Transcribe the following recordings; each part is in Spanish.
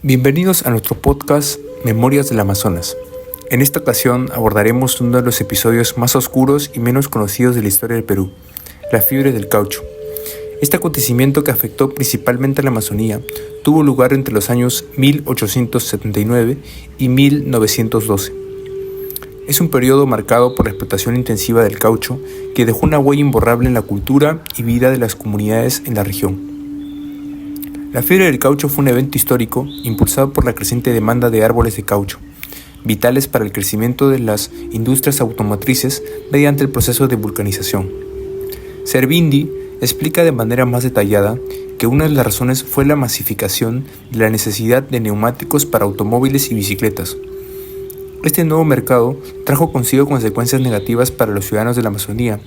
Bienvenidos a nuestro podcast Memorias del Amazonas. En esta ocasión abordaremos uno de los episodios más oscuros y menos conocidos de la historia del Perú, la fiebre del caucho. Este acontecimiento, que afectó principalmente a la Amazonía, tuvo lugar entre los años 1879 y 1912. Es un periodo marcado por la explotación intensiva del caucho que dejó una huella imborrable en la cultura y vida de las comunidades en la región. La fiebre del caucho fue un evento histórico impulsado por la creciente demanda de árboles de caucho, vitales para el crecimiento de las industrias automotrices mediante el proceso de vulcanización. Servindi explica de manera más detallada que una de las razones fue la masificación de la necesidad de neumáticos para automóviles y bicicletas. Este nuevo mercado trajo consigo consecuencias negativas para los ciudadanos de la Amazonía,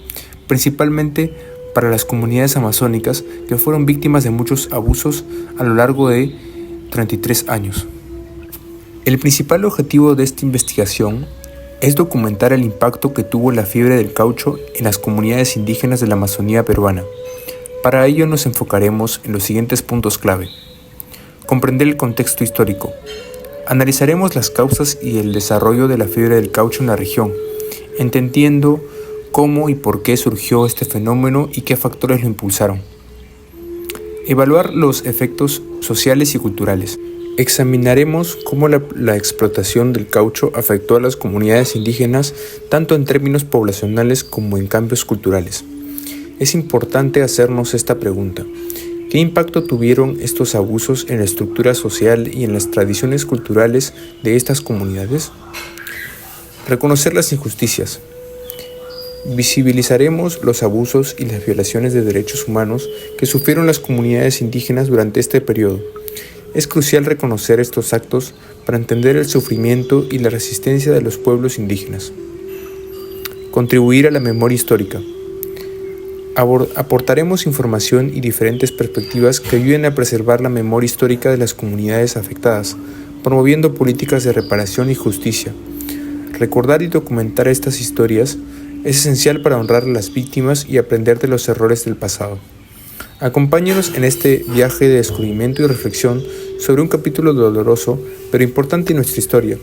principalmente para las comunidades amazónicas que fueron víctimas de muchos abusos a lo largo de 33 años. El principal objetivo de esta investigación es documentar el impacto que tuvo la fiebre del caucho en las comunidades indígenas de la Amazonía peruana. Para ello nos enfocaremos en los siguientes puntos clave. Comprender el contexto histórico. Analizaremos las causas y el desarrollo de la fiebre del caucho en la región, entendiendo cómo y por qué surgió este fenómeno y qué factores lo impulsaron. Evaluar los efectos sociales y culturales. Examinaremos cómo la explotación del caucho afectó a las comunidades indígenas tanto en términos poblacionales como en cambios culturales. Es importante hacernos esta pregunta: ¿qué impacto tuvieron estos abusos en la estructura social y en las tradiciones culturales de estas comunidades? Reconocer las injusticias. Visibilizaremos los abusos y las violaciones de derechos humanos que sufrieron las comunidades indígenas durante este periodo. Es crucial reconocer estos actos para entender el sufrimiento y la resistencia de los pueblos indígenas. Contribuir a la memoria histórica. Aportaremos información y diferentes perspectivas que ayuden a preservar la memoria histórica de las comunidades afectadas, promoviendo políticas de reparación y justicia. Recordar y documentar estas historias es esencial para honrar a las víctimas y aprender de los errores del pasado. Acompáñenos en este viaje de descubrimiento y reflexión sobre un capítulo doloroso pero importante en nuestra historia,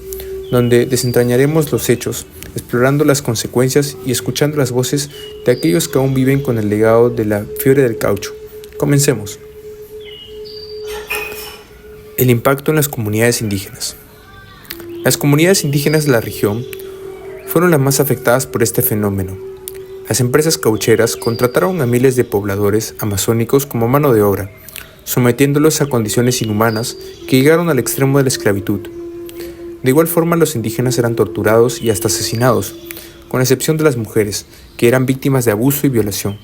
donde desentrañaremos los hechos, explorando las consecuencias y escuchando las voces de aquellos que aún viven con el legado de la fiebre del caucho. Comencemos. El impacto en las comunidades indígenas. Las comunidades indígenas de la región fueron las más afectadas por este fenómeno. Las empresas caucheras contrataron a miles de pobladores amazónicos como mano de obra, sometiéndolos a condiciones inhumanas que llegaron al extremo de la esclavitud. De igual forma, los indígenas eran torturados y hasta asesinados, con excepción de las mujeres, que eran víctimas de abuso y violación.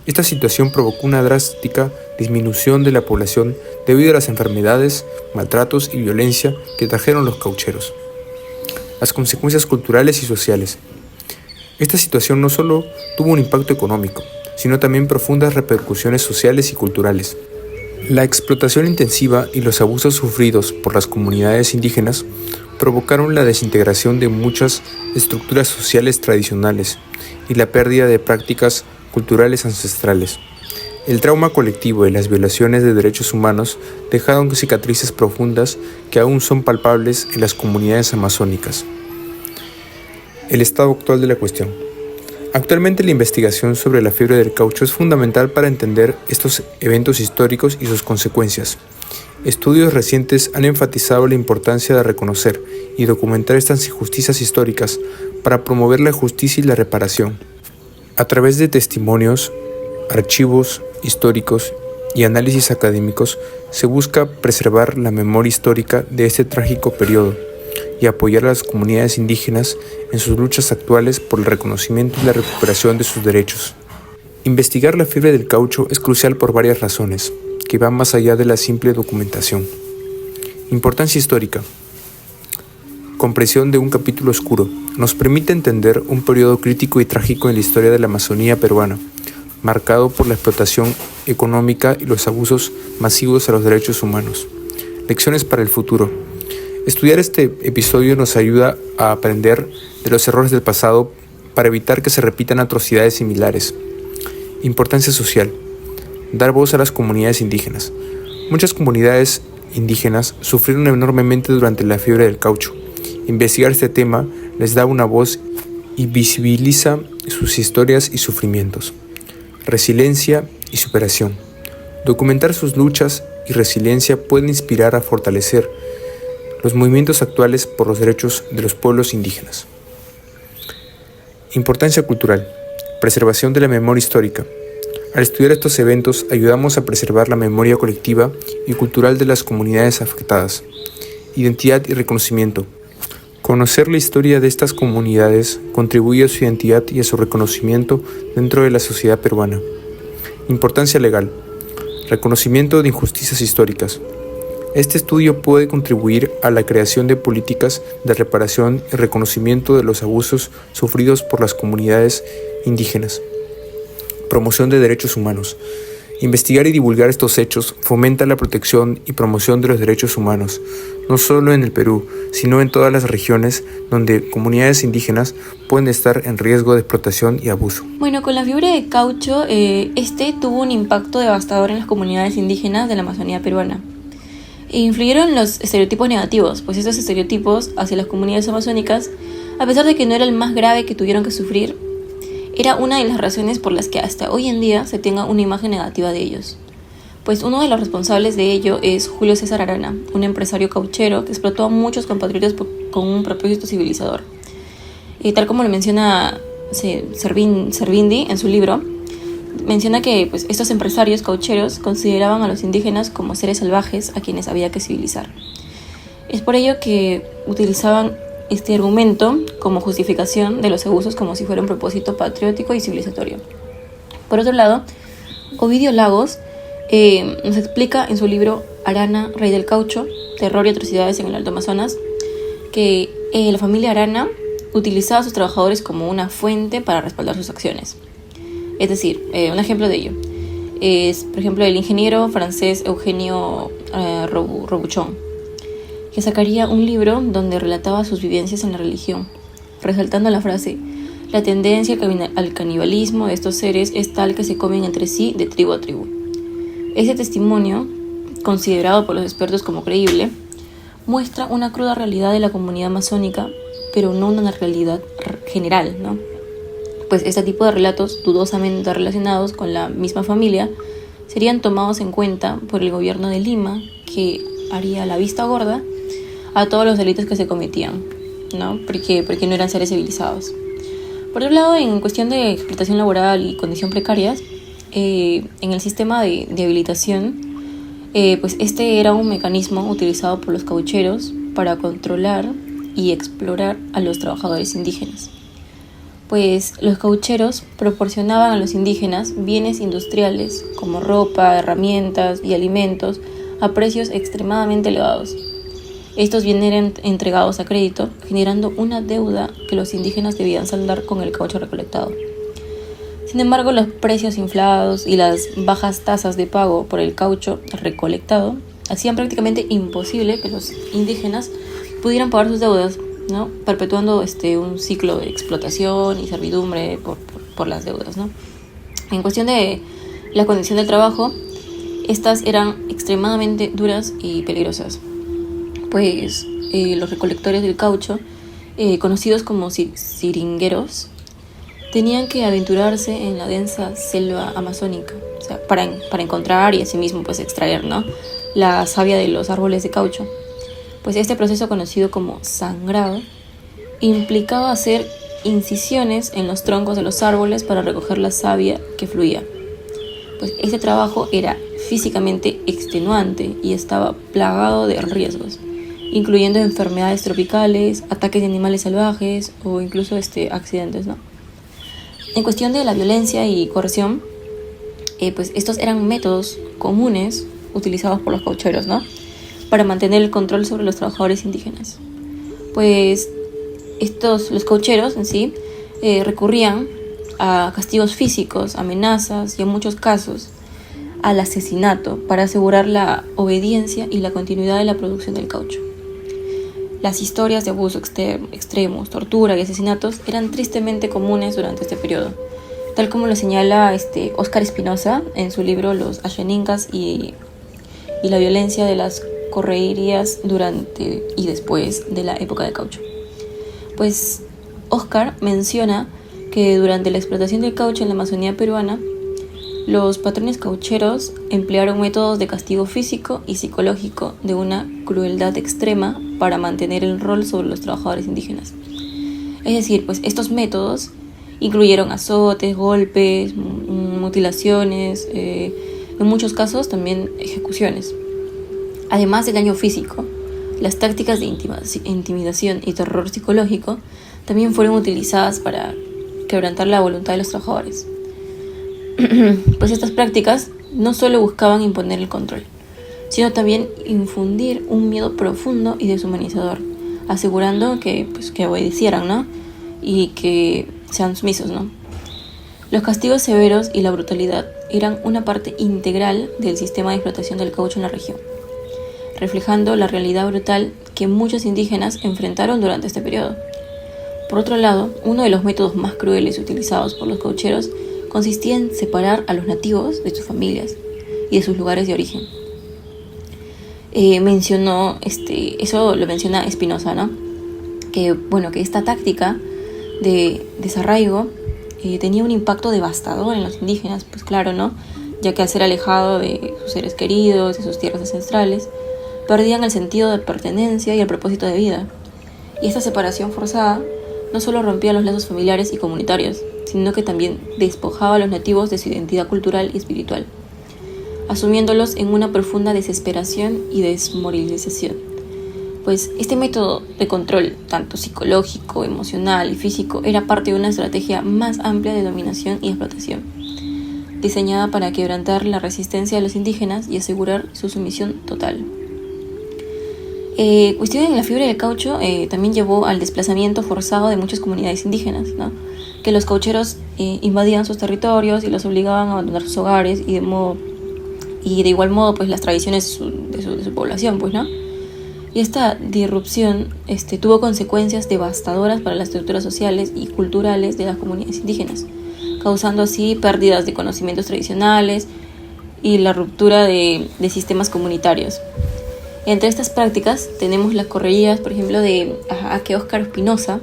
Esta situación provocó una drástica disminución de la población debido a las enfermedades, maltratos y violencia que trajeron los caucheros. Las consecuencias culturales y sociales. Esta situación no solo tuvo un impacto económico, sino también profundas repercusiones sociales y culturales. La explotación intensiva y los abusos sufridos por las comunidades indígenas provocaron la desintegración de muchas estructuras sociales tradicionales y la pérdida de prácticas culturales ancestrales. El trauma colectivo y las violaciones de derechos humanos dejaron cicatrices profundas que aún son palpables en las comunidades amazónicas. El estado actual de la cuestión. Actualmente la investigación sobre la fiebre del caucho es fundamental para entender estos eventos históricos y sus consecuencias. Estudios recientes han enfatizado la importancia de reconocer y documentar estas injusticias históricas para promover la justicia y la reparación. A través de testimonios, archivos históricos y análisis académicos se busca preservar la memoria histórica de este trágico periodo y apoyar a las comunidades indígenas en sus luchas actuales por el reconocimiento y la recuperación de sus derechos. Investigar la fiebre del caucho es crucial por varias razones, que van más allá de la simple documentación. Importancia histórica. Comprensión de un capítulo oscuro. Nos permite entender un periodo crítico y trágico en la historia de la Amazonía peruana, marcado por la explotación económica y los abusos masivos a los derechos humanos. Lecciones para el futuro. Estudiar este episodio nos ayuda a aprender de los errores del pasado para evitar que se repitan atrocidades similares. Importancia social. Dar voz a las comunidades indígenas. Muchas comunidades indígenas sufrieron enormemente durante la fiebre del caucho. Investigar este tema les da una voz y visibiliza sus historias y sufrimientos. Resiliencia y superación. Documentar sus luchas y resiliencia puede inspirar a fortalecer los movimientos actuales por los derechos de los pueblos indígenas. Importancia cultural. Preservación de la memoria histórica. Al estudiar estos eventos ayudamos a preservar la memoria colectiva y cultural de las comunidades afectadas. Identidad y reconocimiento. Conocer la historia de estas comunidades contribuye a su identidad y a su reconocimiento dentro de la sociedad peruana. Importancia legal. Reconocimiento de injusticias históricas. Este estudio puede contribuir a la creación de políticas de reparación y reconocimiento de los abusos sufridos por las comunidades indígenas. Promoción de derechos humanos. Investigar y divulgar estos hechos fomenta la protección y promoción de los derechos humanos, no solo en el Perú, sino en todas las regiones donde comunidades indígenas pueden estar en riesgo de explotación y abuso. Bueno, con la fiebre de caucho, tuvo un impacto devastador en las comunidades indígenas de la Amazonía peruana. Influyeron los estereotipos negativos, pues esos estereotipos hacia las comunidades amazónicas, a pesar de que no era el más grave que tuvieron que sufrir, era una de las razones por las que hasta hoy en día se tenga una imagen negativa de ellos. Pues uno de los responsables de ello es Julio César Arana, un empresario cauchero que explotó a muchos compatriotas con un propósito civilizador. Y tal como lo menciona Servindi en su libro, menciona que estos empresarios caucheros consideraban a los indígenas como seres salvajes a quienes había que civilizar. Es por ello que utilizaban este argumento como justificación de los abusos como si fuera un propósito patriótico y civilizatorio. Por otro lado, Ovidio Lagos nos explica en su libro Arana, Rey del Caucho, Terror y Atrocidades en el Alto Amazonas, que la familia Arana utilizaba a sus trabajadores como una fuente para respaldar sus acciones. Es decir, un ejemplo de ello es, por ejemplo, el ingeniero francés Eugenio Robuchon, que sacaría un libro donde relataba sus vivencias en la religión, resaltando la frase: la tendencia al canibalismo de estos seres es tal que se comen entre sí de tribu a tribu. Ese testimonio, considerado por los expertos como creíble, muestra una cruda realidad de la comunidad amazónica, pero no una realidad general, ¿no? Pues este tipo de relatos dudosamente relacionados con la misma familia serían tomados en cuenta por el gobierno de Lima, que haría la vista gorda a todos los delitos que se cometían, ¿no? Porque no eran seres civilizados. Por otro lado, en cuestión de explotación laboral y condición precarias, en el sistema de habilitación, este era un mecanismo utilizado por los caucheros para controlar y explorar a los trabajadores indígenas. Pues los caucheros proporcionaban a los indígenas bienes industriales como ropa, herramientas y alimentos a precios extremadamente elevados. Estos bienes eran entregados a crédito, generando una deuda que los indígenas debían saldar con el caucho recolectado. Sin embargo, los precios inflados y las bajas tasas de pago por el caucho recolectado hacían prácticamente imposible que los indígenas pudieran pagar sus deudas, ¿no? Perpetuando un ciclo de explotación y servidumbre por las deudas, ¿no? En cuestión de la condición del trabajo, estas eran extremadamente duras y peligrosas. Pues los recolectores del caucho, conocidos como siringueros, tenían que aventurarse en la densa selva amazónica, o sea, para encontrar y asimismo extraer, ¿no?, la savia de los árboles de caucho. Pues este proceso, conocido como sangrado, implicaba hacer incisiones en los troncos de los árboles para recoger la savia que fluía. Pues este trabajo era físicamente extenuante y estaba plagado de riesgos, incluyendo enfermedades tropicales, ataques de animales salvajes o incluso accidentes, ¿no? En cuestión de la violencia y coerción, estos eran métodos comunes utilizados por los caucheros, ¿no?, para mantener el control sobre los trabajadores indígenas. Pues los caucheros en sí recurrían a castigos físicos, amenazas y en muchos casos al asesinato para asegurar la obediencia y la continuidad de la producción del caucho. Las historias de abuso extremos, tortura y asesinatos eran tristemente comunes durante este periodo, tal como lo señala Óscar Espinosa en su libro Los Axenincas y la violencia de las ocurrirías durante y después de la época del caucho. Pues Oscar menciona que durante la explotación del caucho en la Amazonía peruana, los patrones caucheros emplearon métodos de castigo físico y psicológico de una crueldad extrema para mantener el rol sobre los trabajadores indígenas. Es decir, pues estos métodos incluyeron azotes, golpes, mutilaciones, en muchos casos también ejecuciones. Además del daño físico, las tácticas de intimidación y terror psicológico también fueron utilizadas para quebrantar la voluntad de los trabajadores. Pues estas prácticas no solo buscaban imponer el control, sino también infundir un miedo profundo y deshumanizador, asegurando que obedecieran, ¿no? Y que sean sumisos, ¿no? Los castigos severos y la brutalidad eran una parte integral del sistema de explotación del caucho en la región, reflejando la realidad brutal que muchos indígenas enfrentaron durante este periodo. Por otro lado, uno de los métodos más crueles utilizados por los caucheros consistía en separar a los nativos de sus familias y de sus lugares de origen. Eso lo menciona Espinosa, ¿no? Que esta táctica de desarraigo tenía un impacto devastador en los indígenas, pues claro, ¿no? Ya que al ser alejado de sus seres queridos, de sus tierras ancestrales, perdían el sentido de pertenencia y el propósito de vida. Y esta separación forzada no solo rompía los lazos familiares y comunitarios, sino que también despojaba a los nativos de su identidad cultural y espiritual, asumiéndolos en una profunda desesperación y desmoralización. Pues este método de control, tanto psicológico, emocional y físico, era parte de una estrategia más amplia de dominación y explotación, diseñada para quebrantar la resistencia de los indígenas y asegurar su sumisión total. Cuestión en la fiebre del caucho también llevó al desplazamiento forzado de muchas comunidades indígenas, ¿no? Que los caucheros invadían sus territorios y los obligaban a abandonar sus hogares y de igual modo pues las tradiciones de su población, pues, ¿no? Y esta disrupción tuvo consecuencias devastadoras para las estructuras sociales y culturales de las comunidades indígenas, causando así pérdidas de conocimientos tradicionales y la ruptura de sistemas comunitarios. Entre estas prácticas tenemos las correrías, por ejemplo, que Oscar Espinosa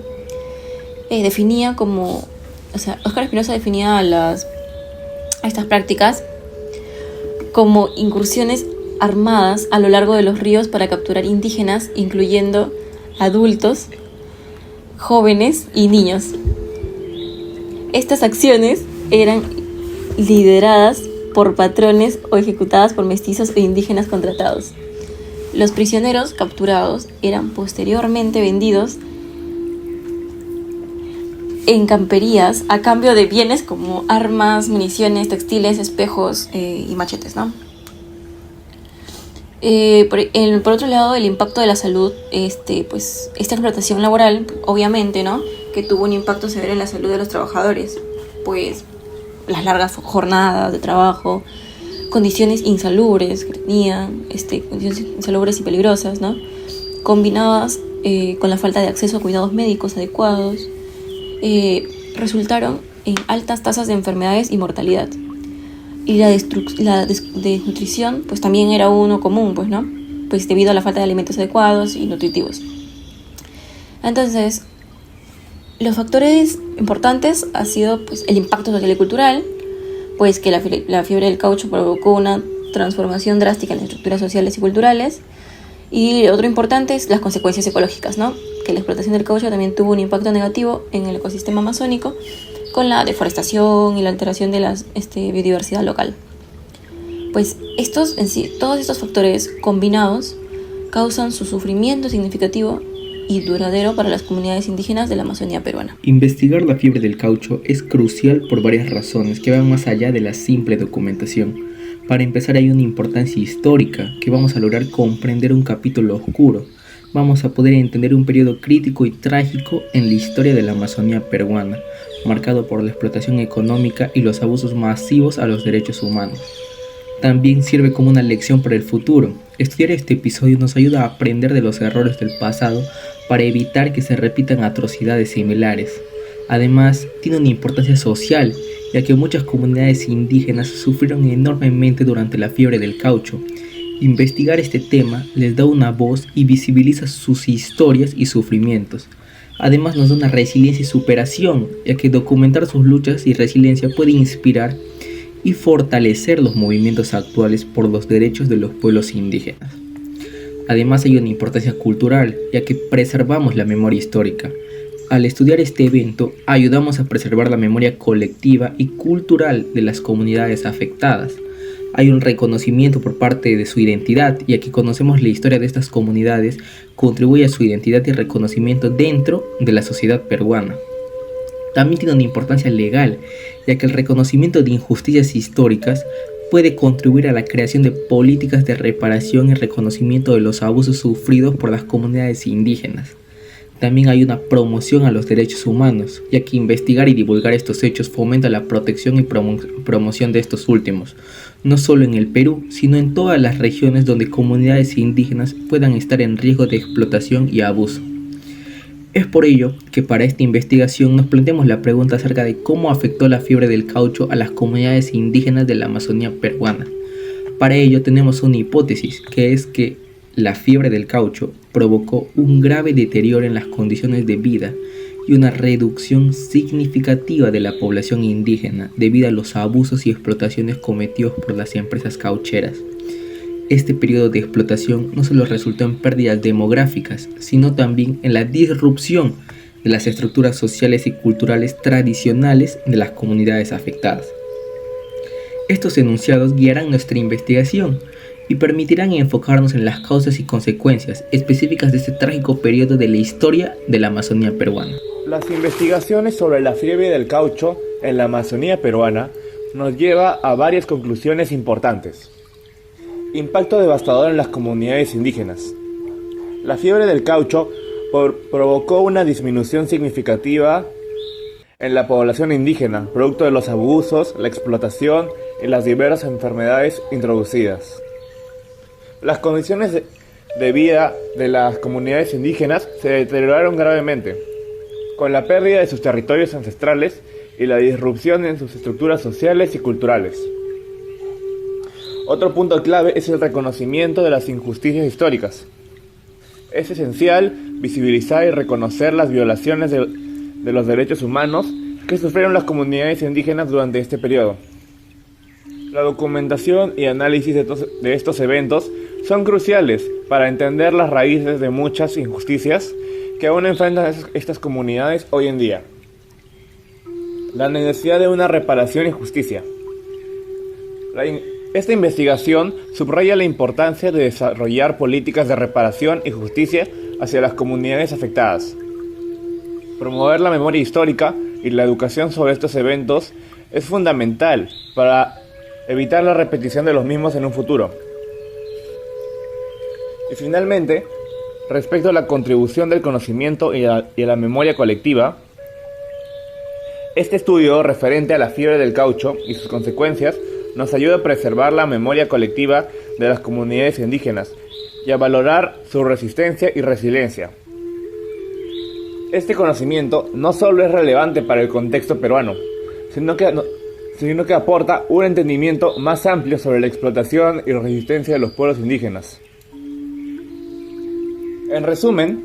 definía a estas prácticas como incursiones armadas a lo largo de los ríos para capturar indígenas, incluyendo adultos, jóvenes y niños. Estas acciones eran lideradas por patrones o ejecutadas por mestizos o indígenas contratados. Los prisioneros capturados eran posteriormente vendidos en camperías a cambio de bienes como armas, municiones, textiles, espejos y machetes, ¿no? Por otro lado, el impacto de la salud, esta explotación laboral, obviamente, ¿no? Que tuvo un impacto severo en la salud de los trabajadores, pues las largas jornadas de trabajo, condiciones insalubres que tenían, condiciones insalubres y peligrosas, ¿no? Combinadas con la falta de acceso a cuidados médicos adecuados, resultaron en altas tasas de enfermedades y mortalidad. Y la desnutrición pues también era uno común, pues, ¿no? Pues debido a la falta de alimentos adecuados y nutritivos. Entonces, los factores importantes ha sido pues el impacto social y cultural, pues que la fiebre del caucho provocó una transformación drástica en las estructuras sociales y culturales. Y otro importante es las consecuencias ecológicas, ¿no? Que la explotación del caucho también tuvo un impacto negativo en el ecosistema amazónico, con la deforestación y la alteración de la biodiversidad local. Pues todos estos factores combinados causan su sufrimiento significativo y duradero para las comunidades indígenas de la Amazonía peruana. Investigar la fiebre del caucho es crucial por varias razones que van más allá de la simple documentación. Para empezar, hay una importancia histórica que vamos a lograr comprender un capítulo oscuro. Vamos a poder entender un periodo crítico y trágico en la historia de la Amazonía peruana, marcado por la explotación económica y los abusos masivos a los derechos humanos. También sirve como una lección para el futuro. Estudiar este episodio nos ayuda a aprender de los errores del pasado para evitar que se repitan atrocidades similares. Además, tiene una importancia social, ya que muchas comunidades indígenas sufrieron enormemente durante la fiebre del caucho, Investigar este tema les da una voz y visibiliza sus historias y sufrimientos. Además nos da una resiliencia y superación, ya que documentar sus luchas y resiliencia puede inspirar y fortalecer los movimientos actuales por los derechos de los pueblos indígenas. Además hay una importancia cultural, ya que preservamos la memoria histórica. Al estudiar este evento, ayudamos a preservar la memoria colectiva y cultural de las comunidades afectadas. Hay un reconocimiento por parte de su identidad, y aquí conocemos la historia de estas comunidades, contribuye a su identidad y reconocimiento dentro de la sociedad peruana. También tiene una importancia legal, ya que el reconocimiento de injusticias históricas puede contribuir a la creación de políticas de reparación y reconocimiento de los abusos sufridos por las comunidades indígenas. También hay una promoción a los derechos humanos, ya que investigar y divulgar estos hechos fomenta la protección y promoción de estos últimos, no solo en el Perú, sino en todas las regiones donde comunidades indígenas puedan estar en riesgo de explotación y abuso. Es por ello que para esta investigación nos planteamos la pregunta acerca de cómo afectó la fiebre del caucho a las comunidades indígenas de la Amazonía peruana. Para ello tenemos una hipótesis, que es que la fiebre del caucho provocó un grave deterioro en las condiciones de vida y una reducción significativa de la población indígena debido a los abusos y explotaciones cometidos por las empresas caucheras. Este periodo de explotación no solo resultó en pérdidas demográficas, sino también en la disrupción de las estructuras sociales y culturales tradicionales de las comunidades afectadas. Estos enunciados guiarán nuestra investigación y permitirán enfocarnos en las causas y consecuencias específicas de este trágico periodo de la historia de la Amazonía peruana. Las investigaciones sobre la fiebre del caucho en la Amazonía peruana nos lleva a varias conclusiones importantes. Impacto devastador en las comunidades indígenas. La fiebre del caucho provocó una disminución significativa en la población indígena, producto de los abusos, la explotación y las diversas enfermedades introducidas. Las condiciones de vida de las comunidades indígenas se deterioraron gravemente, con la pérdida de sus territorios ancestrales y la disrupción en sus estructuras sociales y culturales. Otro punto clave es el reconocimiento de las injusticias históricas. Es esencial visibilizar y reconocer las violaciones de los derechos humanos que sufrieron las comunidades indígenas durante este periodo. La documentación y análisis de estos eventos son cruciales para entender las raíces de muchas injusticias que aún enfrentan estas comunidades hoy en día. La necesidad de una reparación y justicia. Esta investigación subraya la importancia de desarrollar políticas de reparación y justicia hacia las comunidades afectadas. Promover la memoria histórica y la educación sobre estos eventos es fundamental para evitar la repetición de los mismos en un futuro. Y finalmente, respecto a la contribución del conocimiento y a la memoria colectiva, este estudio referente a la fiebre del caucho y sus consecuencias nos ayuda a preservar la memoria colectiva de las comunidades indígenas y a valorar su resistencia y resiliencia. Este conocimiento no solo es relevante para el contexto peruano, sino que aporta un entendimiento más amplio sobre la explotación y resistencia de los pueblos indígenas. En resumen,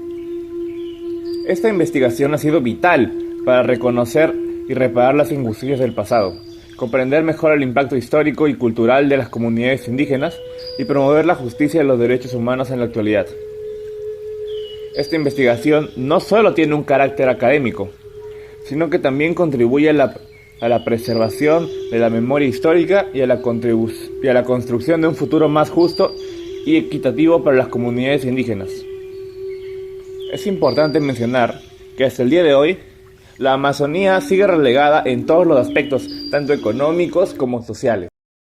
esta investigación ha sido vital para reconocer y reparar las injusticias del pasado, comprender mejor el impacto histórico y cultural de las comunidades indígenas y promover la justicia y los derechos humanos en la actualidad. Esta investigación no solo tiene un carácter académico, sino que también contribuye a la preservación de la memoria histórica y a la construcción de un futuro más justo y equitativo para las comunidades indígenas. Es importante mencionar que hasta el día de hoy, la Amazonía sigue relegada en todos los aspectos, tanto económicos como sociales.